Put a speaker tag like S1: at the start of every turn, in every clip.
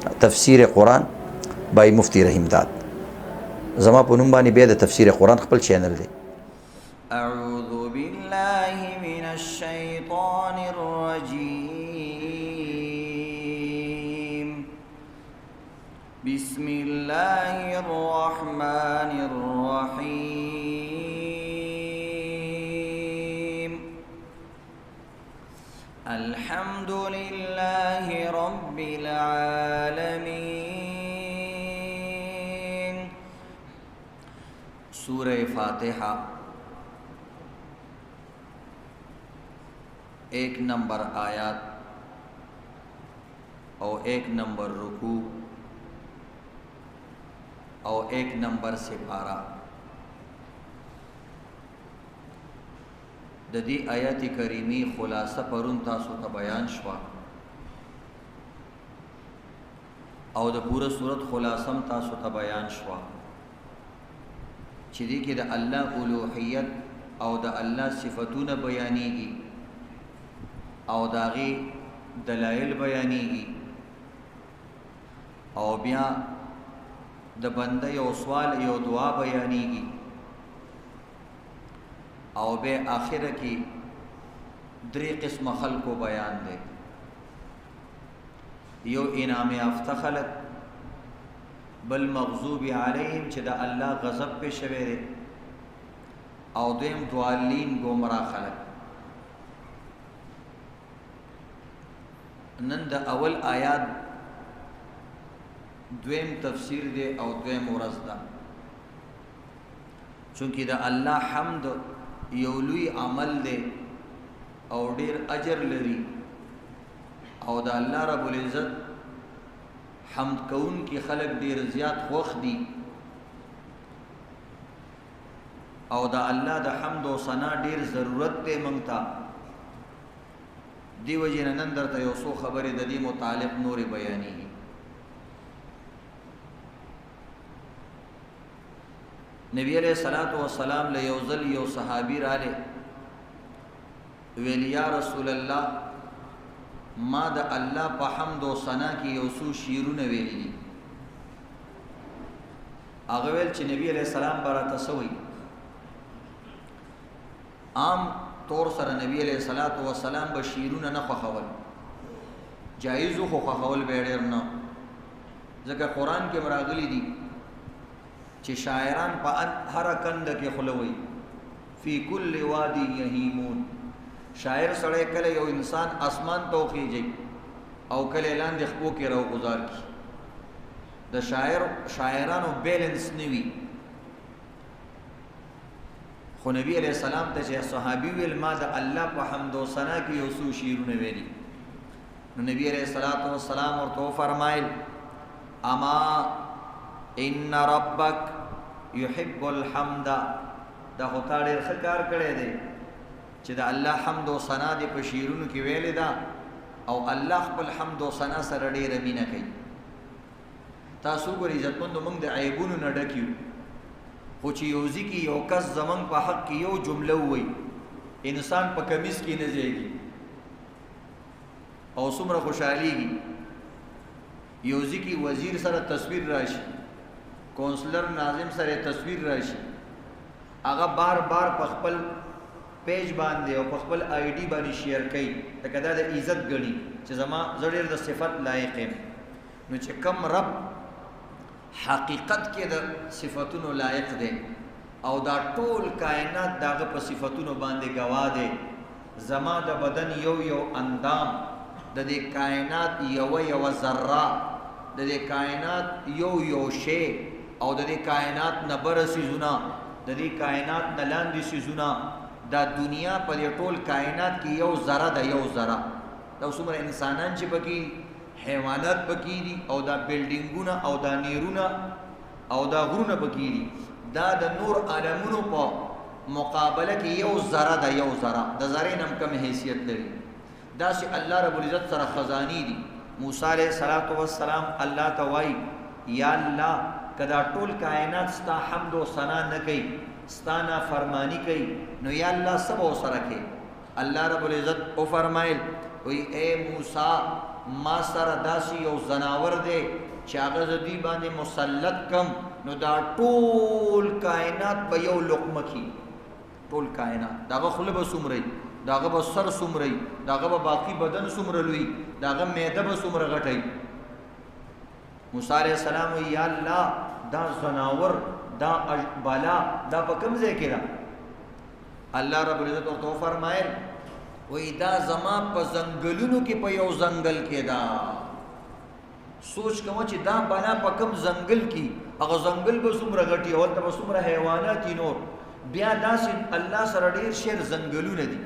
S1: تفسیر قرآن بای مفتی رحیم داد. زما په نوم باندې بیا د تفسیر قرآن خپل چینل دی.
S2: اعوذ بالله من الشیطان الرجیم بسم الله الرحمن الرحیم الحمد لله رب العالمین. سورہ فاتحہ 1 نمبر آیات اور 1 نمبر رکوع اور 1 نمبر سپارہ. د دې آیات کریمی خلاصه پرون تاسو ته بیان شوه او د پوره صورت خلاصم تاسو ته بیان شوه چې دې کې د الله الوهیت او د الله صفاتونه بیانېږي او داغي دلائل بیانېږي او بیا د بنده یو سوال یو دعا بیانېږي او به آخر کې 3 قسم خلقو بیان دی. یو انعام یافته خلق، بل مغضوب علیهم چې د الله غضب په شوی دی، او دویم ضالین گمراه خلق. نن د اول آیات دویم تفسیر دی او دویم ورځ ده، چونکه د الله حمد یو لوی عمل دی او ډیر اجر لري او د الله رب العزت حمد کون کی خلق ډیر زیات خوښ دي او د الله د حمد او ثنا ډیر ضرورت دی مونږ ته. دیو جن نن درته یو څو خبرې د دې متعلق نورې بیانېږي. نبی علیہ الصلوۃ والسلام له یو ځل یو صحابي راله ویل یا رسول الله ما د الله په حمد او ثنا کې یو څو شیرونه ویلي دي. هغه ویل چې نبی علیہ السلام براته سوی عام طور سره نبی علیہ الصلوۃ والسلام بشیرونه نه خوښول، جایز خو خوښول به ډیر نه، ځکه قران کې مراغلي دي چې شاعران په هر کند کې خلوي فی کل وادی یهیمون. شاعر سره کله یو انسان اسمان ته خېږي او کله لاندې خپو کې راو گزار کی. د شاعرانو بیلنس نیوي. خو نبی علیہ السلام ته چې صحابي ویل ما د الله په حمد او ثنا کې یو څو شیرونه ویلي، نو نبی علیہ الصلوۃ والسلام ورته فرمایل اما ان ربک یحب الحمد. دا خو تا ډېر ښه کار کړی دی چې د الله حمد او ثنا دې په شیرونو کې ویلې ده او الله خپل حمد او ثنا سره ډېره مینه کوي. تاسو ګورئ عزتمندو موږ د عیبونو نه ډک یو، خو چې یو ځکه یو کس زمونږ په حق کې یو جمله ووایي انسان په کمیس کې نه ځایږي او څومره خوشحالېږي. یو ځکه وزیر سره تصویر راشي، کونسلر ناظم سره تصویر راشي، هغه بار بار په خپل پیج باندې او په خپل آی ډي باندې شیر کوي، لکه دا د عزت ګڼي چې زما زه ډېر د صفت لایق یم. نو چې کم رب حقیقت کې د صفاتونو لایق دی او دا ټول کائنات داغه په صفاتونو باندې گواه دی. زما د بدن یو اندام، د دې کائنات یو ذره، د دې کائنات یو شی او د دې کائنات نه بر سيزونه، د دې کائنات نه لاندې سيزونه، دا دنیا په ټول کائنات کې یو ذره ده، یو ذره. دا څومره انسانان چې پکې، حیوانات پکې دي او دا بلډینګونه او دا نیرونه او دا غرونه پکې دي، دا د نور عالمونو په مقابله کې یو ذره ده، یو ذره د ذرې نم کم حیثیت لري. دا چې الله رب العزت سره خزانی دي. موسی علیہ السلام الله ته وایي یا الله کدا ټول کائنات ستا حمد او ثنا نه کوي، ستا نافرمانی کوي، نو یا الله سبا سره کوي. الله رب العزت او فرمایل وی اے موسی ما سره داسې یو زناور دی چې هغه زه دوی باندې مسلط کم نو دا ټول کائنات به یو لقمه کی ټول کائنات داغه خوله به څومره وي داغه به سر څومره وي داغه به باقي بدن څومره لوی داغه معده به څومره غټه وي موسی علیہ السلام وی یا الله دا زناور دا بالا دا په کوم ځای کې ده الله رب العزت ورته فرمایل وی دا زما په ځنګلونو کې په یو ځنګل کې ده سوچ کوم چې دا بالا په کوم ځنګل کې هغه ځنګل به څومره غټي او ته به څومره حیوانات نور بیا داسې الله سره ډېر شعر ځنګلونه دي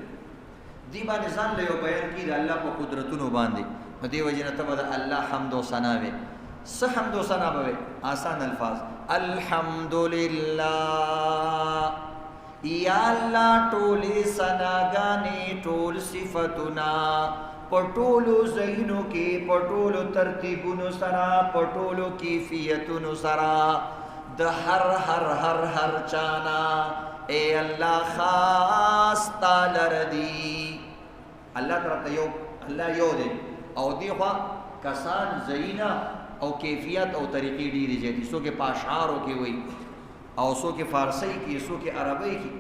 S2: دی باندې ځان له یو بیان کې د الله په قدرتونو باندې په دې وجه نه ته به د الله حمد او ثنا وي څه حمد او ثنا به آسان الفاظ الحمدلله یا الله ټولې ثناګانې ټول صفاتنا پټولو زینو کې پټولو ترتیبونو سره پټولو کیفیتونو سره د هر چانا اے الله خاص تعالی ردی الله طرف ته یو الله یو دی او دی خوا کسان زینا او کیفیت او طریقې ډېرې زیاتې څوک یې په اشعارو کې وایي او څوک یې فارسی کې څوک یې عربی کې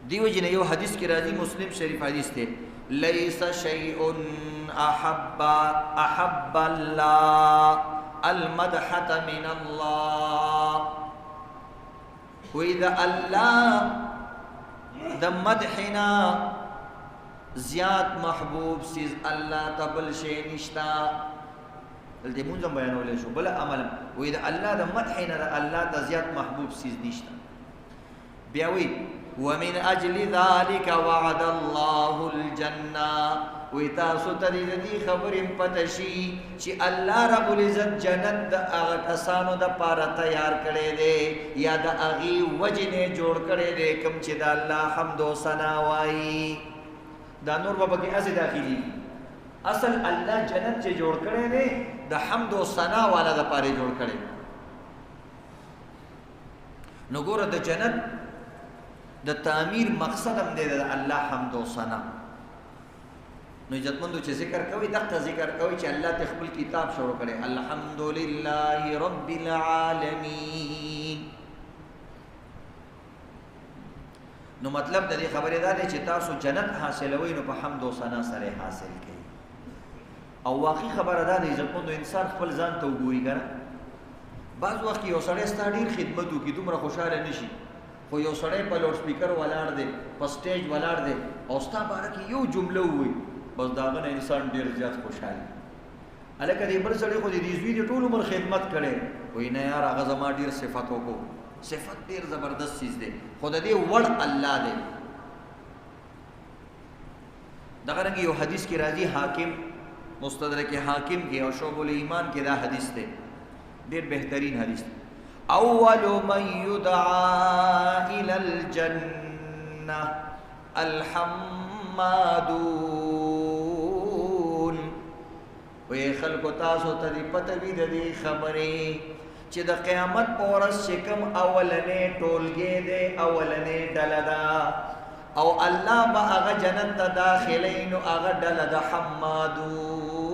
S2: دیو جن یو حدیث کی راضی مسلم شریف حدیث تھے لیس شیء احب اللہ المدحة من اللہ وإذا اللہ دا مدحنا زیاد محبوب سیز اللہ تبل شے نشتا دلتے منظم بیانو لے شو بلا عمل وإذا اللہ دا مدحنا دا اللہ دا زیاد محبوب سیز نشتا بیاوی ومن اجل ذلك وعد الله الجنه وتاسو تدې دې خبرې پتشي چې الله رب العزت جنت د هغه کسانو د پاره تیار کړي دي یا د هغه وجنه جوړ کړي دي کوم چې د الله حمد او ثنا وایي دا نور به کې اسه داخلي اصل الله جنت چې جوړ کړي دي د حمد او ثنا والا د پاره جوړ کړي نو ګوره د جنت د تعمیر مقصد هم دی د الله حمد او ثنا نو عزتمندو چې ذکر کوي دغه ذکر کوي چې الله ته خپل کتاب شروع کړي الحمدلله رب العالمین نو مطلب د دې خبره دا دی چې تاسو جنت حاصلوي نو په حمد او ثنا سره حاصل کړئ او واقعي خبره دا دی عزتمندو انسان خپل ځان ته وګوري کنه بعض وخت یو سړی ستاسو ډیر خدمت وکړي دومره خوشاله نشي خو یو سړی په لوډ سپیکر ولاړ دی په سټیج ولاړ دی او ستا باره کې یو جمله ووایي بس د هغه نه انسان ډېر زیات خوشحال هلکه دې بل سړی خو د رضوي د ټول عمر خدمت کړی وایي نه یار هغه زما ډېر صفت وکړو صفت ډېر زبردست چیز دی خو د دې وړ الله دی دغه رنګه یو حدیث کې راځي حاکم مستدرک حاکم کې او شعب الایمان کې دا حدیث دی ډېر بهترین حدیث دی اول من يدعى الى الجنه الحمادون وی خلق تاسو ته دی پته وی د دې خبرې چې د قیامت پر ورځ چې کوم اولنې ټولګې دی اولنې ډله ده او الله به هغه جنت ته داخلي نو هغه ډله د حمادون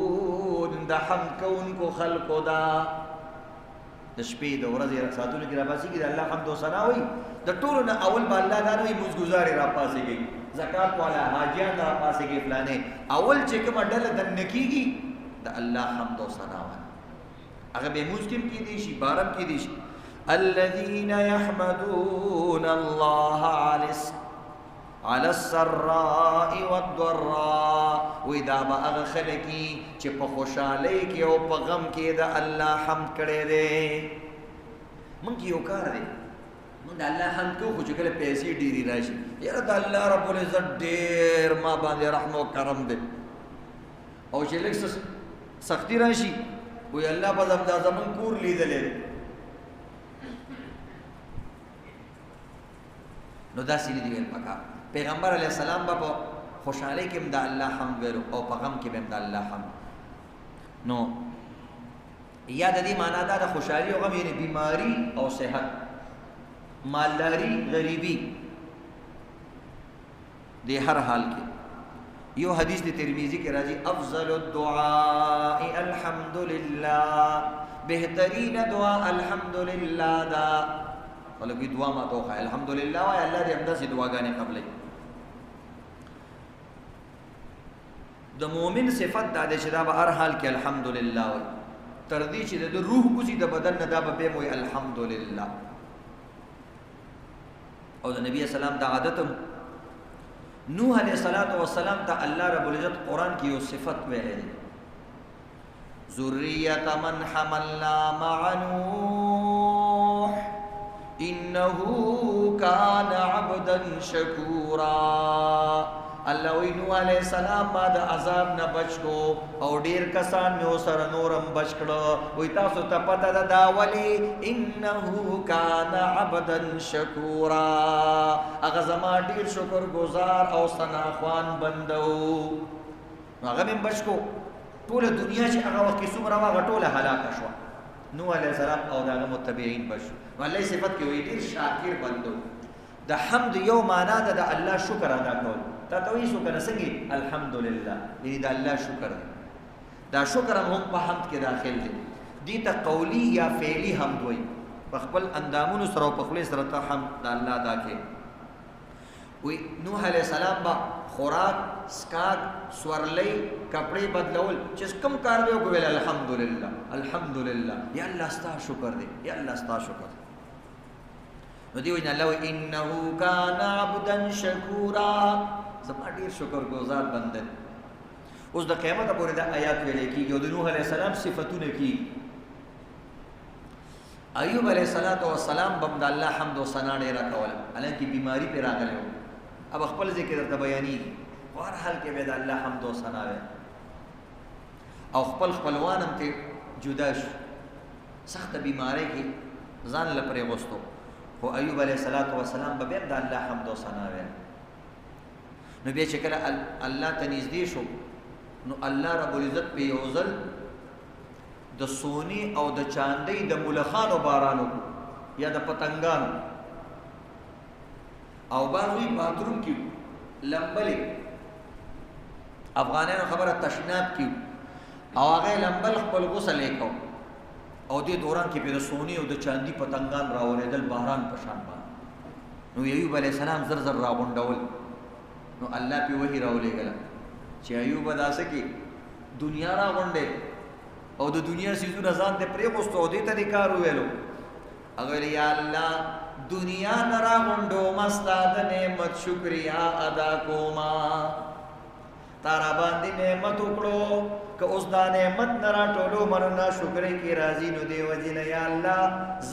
S2: د حمد کوونکو خلقو ده د شپې د ورځې ساتونو کې راپاسي کې د الله حمد او ثنا وي د ټولو نه اول به الله دا نوې موزګزارې راپاسي کې زکات والا حاجیان راپاسي کې فلانه اول چې کوم ډله د نکیږي د الله حمد او ثنا وي هغه به موزکم کې دي شي بارم کې دي شي الذين يحمدون الله على السراء والضراء وإذا با هغه خلقي چې په خوشالۍ کې او په غم کې د الله حمد کړي دي مونږ یو کار دی مونږ د الله حمد کوو چې کله پیسې ډېری راشي یاره د الله رب العزت ډېر ما باندې رحم او کرم دی او چې لږ سختی راشي وی الله په زمون کور لیدلې نو دا سړي دی ویل پکا پیغمبر علیہ السلام با په خوشحالی کې د الله حمد ویلو او په غم کې د الله حمد نو یا د دې معنا دا د خوشحالی او غم یعنی بیماری او صحت مالداری غریبی د هر حال کې یو حدیث دی ترمیزی کی راځي افضل الدعاء الحمدللہ، بهترین دعا الحمدللہ دا. خلق کی دعا ما توخا الحمدللہ وای الله دې همدا سي دعاګانې قبلې. د مؤمن صفت دا دې چې دا به هر حال کې الحمدللہ وای، تر دې چې د روح کوزي د بدن نه دا به وای الحمدللہ. او د نبی اسلام دا عادتم نوح علیہ السلام ته الله رب العزت قرآن کی یو صفت ویلې ده، ذریة من حملنا مع نوح انه کان عبدا شکورا. الله وی نوح علیہ السلام ما د عذاب نه بچ کو او ډیر کسان مې سره نورم بچ کړه. وی تاسو ته پته ده دا ولی انه کان عبدا شکورا، هغه زما ډیر شکر گزار او ثناخوان بندو. هغه مې بچ کو، ټول دنیا چې هغه وخت څومره هغه ټوله هلاک شو. نوح علیہ السلام او دغه متبعین بشو. الله صفت کې وی ډیر شاکر بندو. د حمد یو معنا ده د الله شکر ادا کول. تا ته وایي شکر څنګه الحمدلله، یعنی د الله شکر دی. دا شکر هم په حمد کې داخل دی. دي ته قولی یا فعلی حمد وایي، په خپل اندامونو سره او په خپل سره ته حمد د الله ادا کې. وی نوح علیہ السلام با خوراک سکاک سورلی کپڑے بدلول چې کوم کار دی وکول الحمدلله الحمدلله، یا الله ستا شکر دی، یا الله ستا شکر دی. نو دی وینا الله انه کان عبدا شکورا، زما ډیر شکر گزار بنده. اوس د قیامت پورې دا آیات ویل کیږي او د نوح علیہ السلام صفاتونه کیږي. ایوب علیہ السلام بم د الله حمد او ثنا ډیر کوله، حالانکه بیماری پر راغله. اب خپل ذکر ته بیانې هر حال کې به د الله حمد او ثنا وي او خپل خپلوانم ته جدا شو، سخت بیماری کې ځان لپاره غوستو. خو ایوب علیہ السلام به د الله حمد او ثنا وي. نو بیا چې کله الله ته نږدې شو نو الله رب العزت په یو ځل د سونی او د چاندۍ د ملخانو بارانو یا د پتنګانو او باندې باتروم کې لمبلې افغانانو خبره تشناب کې او هغه لمبل خپل غسل وکاو او دې دوران کې په سونی او د چاندي پتنګان راوړېدل باران په شان باندې. نو ایوب علیہ السلام زر زر راغونډول. نو الله په وحی راولېګل چې ایوب داسه کې دنیا راغونډه او د دنیا سيزونه ځان ته پرې غوستو او دې ته کار ویلو. هغه یا الله دنیا نه راغونډو مستاد نعمت شکریا ادا کوما، تارا باندې نعمت وکړو که اوس دا نعمت نه راټولو مننا شکر کی راضی نو دی وجنه یا الله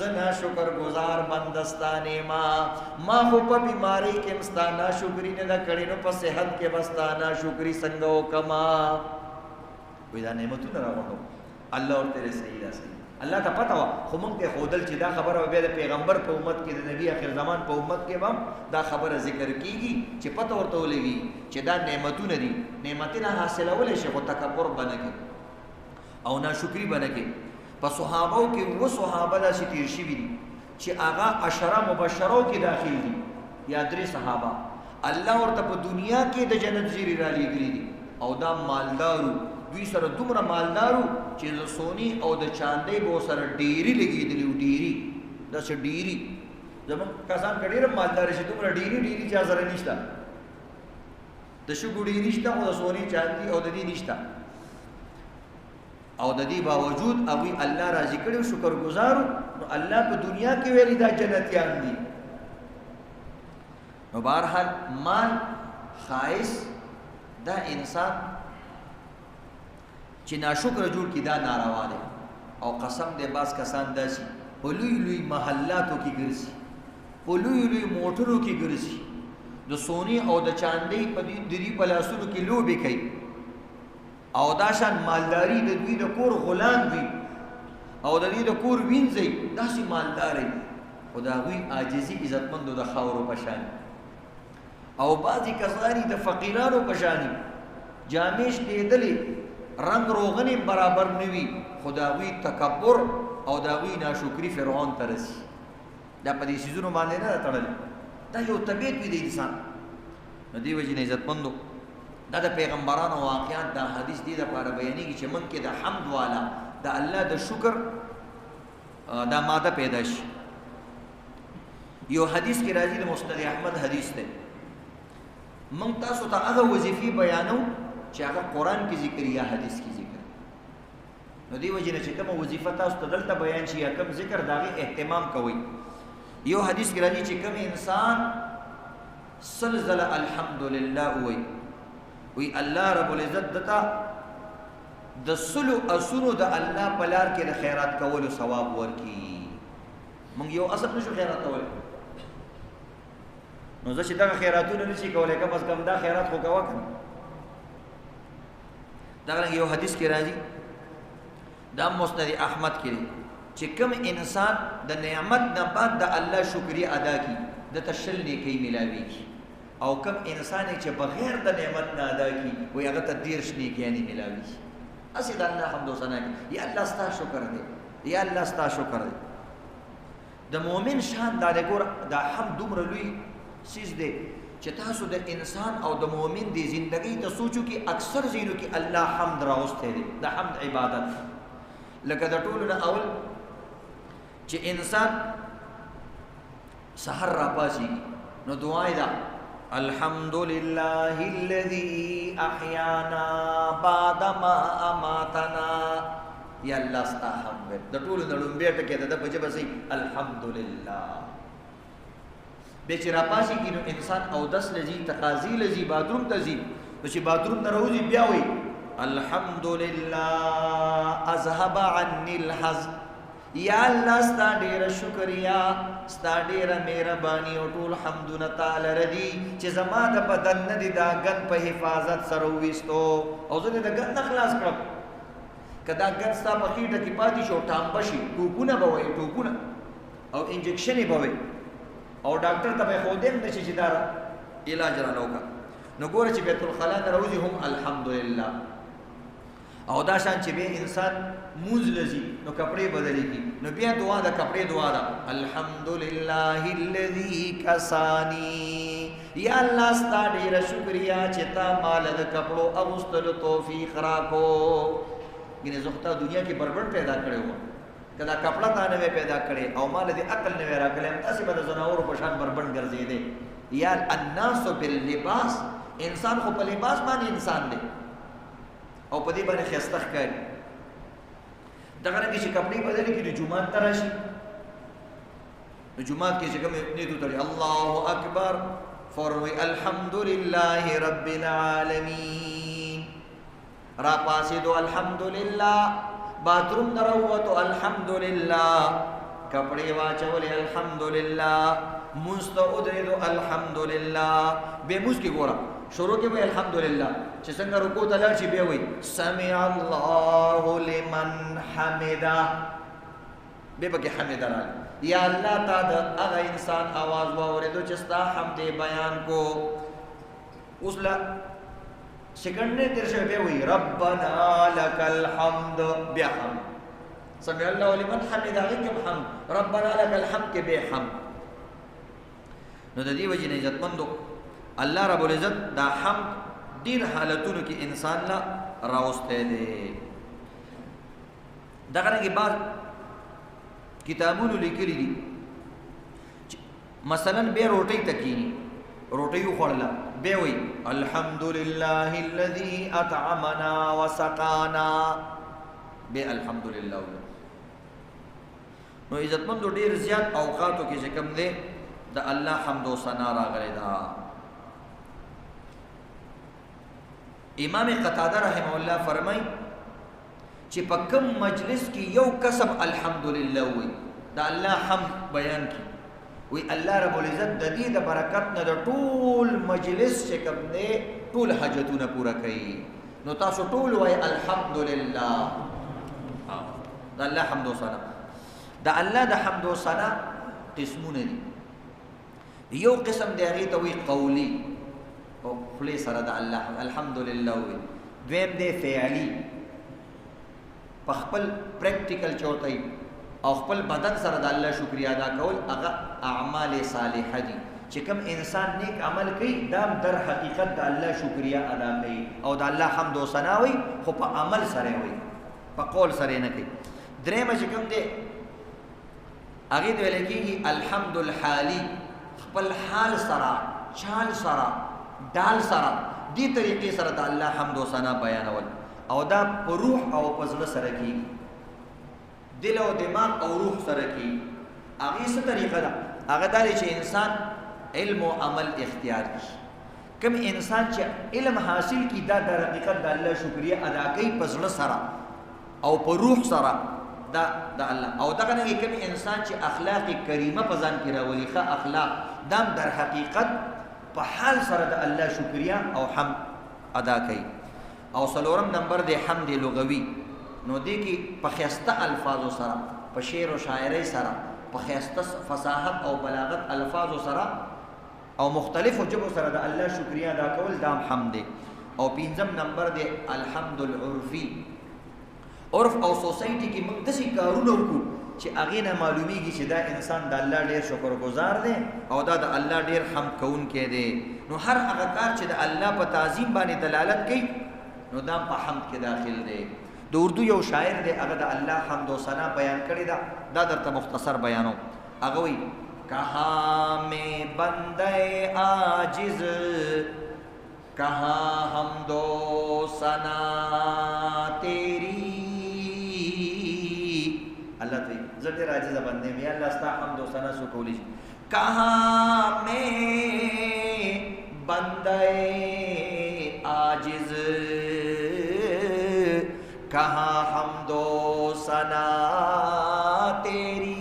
S2: زنا شکر گزار بندستانه ما خو په بیماری کې مستانا شکرې نه کړي نو په صحت کې مستانا شکرې څنګه وکما. وې دا نعمتونه راوړو الله ورته صحیح ده. الله ته پتا و خو موږ ته خودل چې دا خبره به د پیغمبر په امت کې د نبی اخر زمان په امت کې هم دا خبره ذکر کیږي چې پته ورته ولګي چې دا نعمتونه دي، نعمتونه حاصلول شي خو تکبر بنګي او ناشکری بنګي. په صحابو کې و صحابه دا چې تیر شي دي چې هغه عشره مبشرو کې داخل دي یا درې صحابه الله ورته په دنیا کې د جنت زیری را لېږلي دي او دا مالدارو، دوی سره دومره مالدارو چې د سونی او د چاندۍ به سره ډیری لګېدلی و. ډیری داسې ډیری زموږ کسان که ډېر مالدار شي دومره ډیری چا سره نشته، د شګو ډیری شته خو د سونی چاندي او د دې نشته. او د دې باوجود هغوی الله راضي کړي شکر ګزارو نو الله په دنیا کې ویلي دا جنتیان دي. نو بهرحال مال خایس دا انسان چې ناشکر جوړ کی دا ناروا ده. او قسم دې باز کسان داسي په لوی لوی محلاتو کې ګرځي، په لوی لوی موټرو کې ګرځي، د سونی او د چاندۍ په دې پلاسونو کې لوبې کوي او دا شان مالداری د دوی د کور غلام وي او د دې د کور وینځي داسې مالداري خو د هغوی عاجزي عزتمندو د خاورو په شان او بعضې کسانی د فقیرانو په شاني جامې شلېدلې رنگ روغنی برابر نوی خو د هغوی تکبر او د هغوی ناشکري فرعون ته رسي. دا په دې څیزونو باندې نه ده تړلې، دا یو طبیعت وي د انسان. نو دې وجې نه عزتمندو دا د پیغمبرانو واقعات دا حدیث دی د پاره بیانېږي چې من کې د حمد والا د الله د شکر دا ماده پیدا شي. یو حدیث کې راځي د مسند احمد حدیث دی، من تاسو ته هغه وظیفې بیانو چې هغه قرآن کې ذکر یا حدیث کې ذکر. نو دی وجه نه چې کومه وظیفه تاسو ته دلته بیان شي یا کوم ذکر داغه اهتمام کوئ. یو حدیث کې راځي چې کوم انسان سلزله الحمدلله وی الله رب العزت دتا د سلو اسونو د الله په لار کې د خیرات کولو ثواب ورکي. مونږ یو اصل نشو خیرات کول، نو زه چې دا خیراتونه نشي کولای که بس کم دا خیرات خو کوه کنه. دا یو حدیث کې راځي دا مسند احمد کې چې کوم انسان د نعمت نه بعد د الله شکریا ادا کی د تشل نیکی ملاویږي، او کوم انسان چې بغیر د نعمت نه ادا کی وي هغه ته دیر نیکی نه ملاویږي. اسی د الله حمد و ثنا کی یا الله ستا شکر دې، یا الله ستا شکر دې. د مؤمن شان دا ګور دا حمد دومره لوی سیز دی چې تاسو د انسان او د مؤمن دی زندگی ته سوچو کې اکثر زینو کې الله حمد راوسته دی. د حمد عبادت لکه د ټولو نه اول چې انسان سحر را پاسي نو دعای دا الحمدلله الذي احیانا بعد ما اماتنا. یا الله ستا حمد د ټولو نه لومبه ټکه د بجې بسې الحمدلله. به چې را پاسي کې نو انسان او دس لذي تقاضي لذي باتروم تزي نو چې باتروم نه راوځي بیا وي الحمدلله اذهب عني الحزن. یا الله ستا ډیر شکریا، ستا ډیر مهرباني او ټول حمدونه تعالی ردی چې زما د بدن نه دي دا ګن په حفاظت سره وېستو او زه د ګن نه خلاص کړم. کدا ګن ستا په خېټه کې پاتې شو ټامبه شي ټوپونه به وایي ټوپونه او انجکشنې به وایي او ډاکټر ته به خودم نشي چې دا علاج را لوکا. نو ګوره چې بیت الخلا نه راوځي هم الحمدلله. او دا شان چې به انسان مونږ لذي نو کپڑے بدلېږي نو بیا دعا د کپڑے دعا ده الحمدلله الذي کسانی. یا الله ستا ډیر شکریا چې تا مال د کپڑو اغوستلو توفیق راکو. ګینه زخته دنیا کې بربند پیدا کړو کدا کپڑا تا نه پیدا کړي او مال دې عقل نه راکړم تاسو به زناور په شان بربند ګرځې دي. یا الناس باللباس، انسان خو په لباس باندې انسان دی او په دې باندې خسته ښکاري. دغه رنګ چې کپڑے بدلې کې د جمعه ته راشي نو جمعه کې چې کوم نه دوی الله اکبر فوروي الحمدلله رب العالمین. را پاسې دو الحمدلله، باتروم دروته الحمدلله، کپڑے واچولې الحمدلله، مستعدرو الحمدلله. به مسکی ګورم شروع کې به الحمدلله چې څنګه رکوع ته لاړ شي بیا وایي سمع الله لمن حمده. به پکې حمد راغلی یا الله تا د هغه انسان आवाज واورېدو چې ستا حمد بیان کو. اوس لا سکند نه تیر شوی بیا وایي ربنا لك الحمد. بیا حمد سمع الله لمن حمده هغې حمد، ربنا لك الحمد کې بیا حمد. نو د دې وجې نه عزتمندو الله رب العزت دا حمد ډیر حالتونو کې انسان لا راوسته دي. دغه رنګه بعض کتابونو لیکلي دي مثلا به روټي تکینی روټي خوړله به وي الحمدلله الذي اطعمنا وسقانا به الحمدلله. نو عزتمندو ډیر زیات اوقاتو کې چې کوم دي د الله حمد و ثنا راغلی دا. امام قتاده رحمه الله فرمای چې په کوم مجلس کې یو قسم الحمدلله وي دا الله حمد بیان کی وی الله رب العزت د دې د برکت نه د ټول مجلس چې کوم دی ټول حاجتونه پورا کوي. نو تاسو ټول وای الحمدلله. دا الله حمد و ثنا. دا الله د حمد و ثنا قسمونه دي. یو قسم دی هغه ته وی قولی او خلی سره د الله الحمدلله وی. دویم دی فعلی په خپل پریکټیکل چوتای او خپل بدن سره د الله شکریا ادا کول هغه اعمال صالحه دي. چې کوم انسان نیک عمل کوي دا در حقیقت د الله شکریا ادا کوي او د الله حمد و ثنا وي، خو په عمل سره وي، په قول سره نه کوي. درېمه چې کوم دی هغې ته ویل کېږي الحمد الحالي، خپل حال سره، چال سره، ډال سره، دې طریقې سره د الله حمد و ثنا بیانول، او دا په روح او په زړه سره کېږي، دل او دماغ او روح سره کېږي. هغې څه طریقه ده؟ هغه دا دی چې انسان علم و عمل اختیار کړي. کوم انسان چې علم حاصل کی دا د حقیقت د الله شکریه ادا کوي په زړه سره او په روح سره، دا د الله. او دغه نه کوم انسان چې اخلاق کریمه په ځان کې راولي، ښه اخلاق، دا در حقیقت په حال سره د الله شکریه او حمد ادا کوي. او څلورم نمبر دی حمد لغوي. نو دې کې په ښایسته الفاظو سره، په شعر و شاعرۍ سره، په ښایسته فصاحت او بلاغت الفاظو سره او مختلفو ژبو سره د الله شکریه ادا کول، دا حمد دی. او پنځم نمبر دی الحمد العرفي. عرف او سوسایټي کې موږ داسې کارونه وکړو چې هغې نه معلومیږي چې دا انسان د الله ډېر شکرګزار دی او دا د الله ډېر حمد کوونکی دی. نو هر هغه کار چې د الله په تعظیم باندې دلالت کوي نو دا په حمد کې داخل دی. د اردو یو شاعر دی، هغه د الله حمد و ثنا بیان کړی دا، دا درته مختصر بیانو. هغه وایي کہاں میں بندے عاجز، کہاں حمد و ثنا تیری. اللہ تو زړه عاجز بندے میں اللہ ستا حمد و ثنا سو کولی. کہاں میں بندے عاجز، کہاں حمد و ثنا تیری.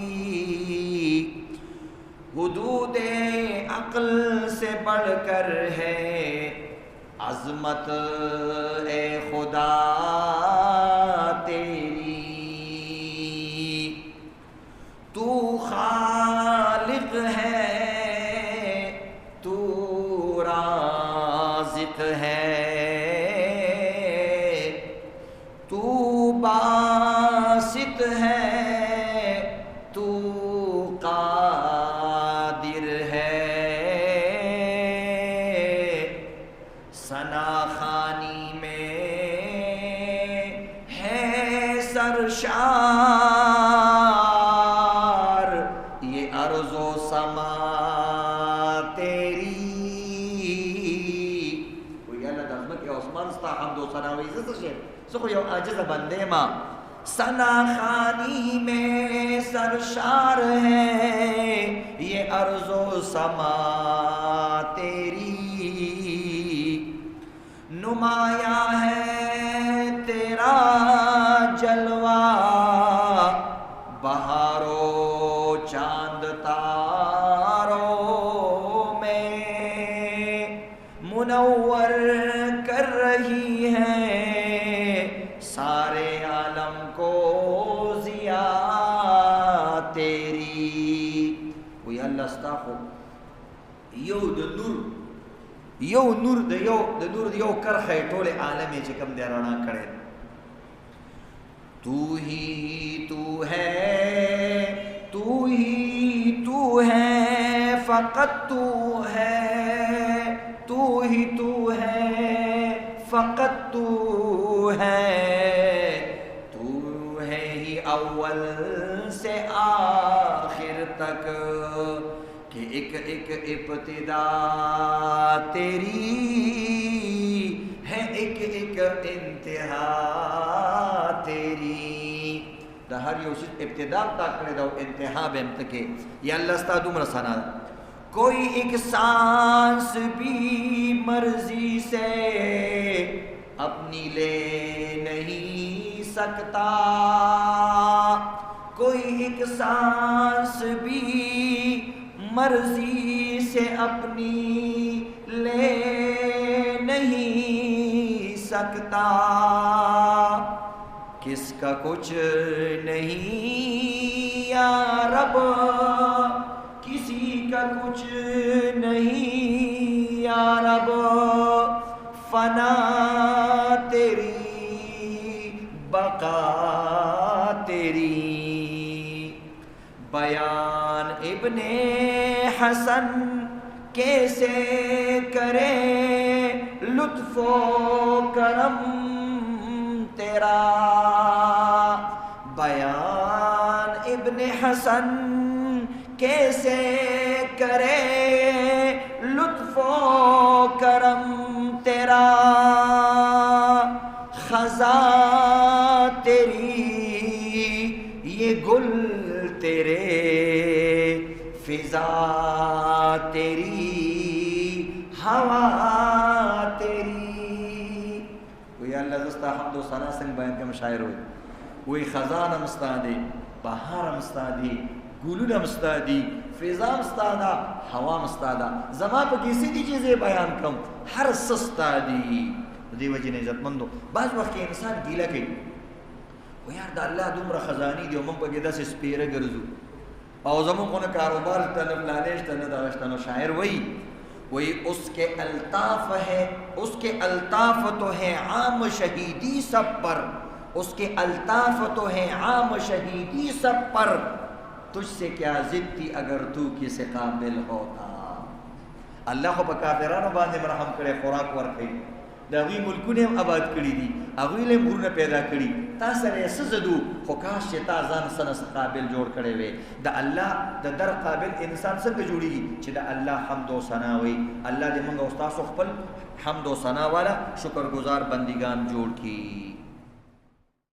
S2: حدود عقل سے بڑھ کر ہے عظمت اے خدا تیری. تو خالق ہے، تو رازق ہے، تو باسط ہے، تو قادر ہے. ثنا خوانی میں ہے سرشار، یہ ارض و سما تیری. کوئی اللہ دعظمت یا عثمان ستا حمد و ثنا وی زسر شیر سخو یو عاجز بندے ما. ثنا خوانی میں سرشار ہے یہ ارض و سما تیری. نمایاں ہے تیرا جلوہ بہارو چاند تاروں میں، منور کر رہی ہے سارے عالم کو ضیا تیری. وی اللہ استاخو یو د نور، یو نور د یو د نور د یو کرخه ټول عالم چې کوم دی رڼا کړي. تو ہی تو ہے، تو ہی تو ہے، فقط تو ہے، تو ہی تو ہے، فقط تو ہے. تو ہے ہی اول سے آخر تک کہ ایک ایک ابتدا تیری ہے، ایک ایک انتہا تیری. دا ہر یو شیء ابتدا تا کړی دا انتہا به هم تکې. یا الله ستا دومره ثنا ده. کوئی ایک سانس بھی مرضی سے اپنی لے نہیں سکتا، کوئی ایک سانس بھی مرضی سے اپنی لے نہیں سکتا. کس کا کچھ نہیں یا رب، کسی کا کچھ نہیں یا رب. فنا تیری، بقا تیری. بیان ابن حسن کیسے کرے لطف و کرم تیرا، بیان ابن حسن کیسے کرے لطف و کرم تیرا، خزاں تیری یہ گل تیرے، فضا تیری ہوا تیری. وی اللہ دستا حمد و ثنا سنگ بیان کے مشاعر ہوئے. وی خزان مستادی، بہار مستادی، گلون مستادی، فضا مستادا، ہوا مستادا. زما پا کسی دی چیزیں بیان کم ہر سستادی. دی وجہ نے عزت مندو بعض وقت انسان گیلا گئی و یار دا اللہ دومره خزانی دی و من پا گیدہ سے سپیرے گرزو او زمان خونه کاروبار تنه فلانیش تنه داشتنو. شاعر وہی اس کے الطاف ہے، اس کے الطاف تو ہے عام شہیدی سب پر، اس کے الطاف تو ہے عام شہیدی سب پر، تجھ سے کیا ضد تھی اگر تو کسی قابل ہوتا. اللہ کو کافرانو باندې مرحم کرے، خوراک ورکړي، د هغوی ملکونه هم آباد کړي دي، هغوی له هم غرونه پیدا کړي، تا سره یې څه زدو؟ خو کاش چې تا ځان سره قابل جوړ کړی وی. د الله د در قابل انسان څنګه جوړیږي؟ چې د الله حمد و ثنا وي. الله دې موږ او تاسو خپل حمد و ثنا والا شکر گزار بندگان جوړ کړي.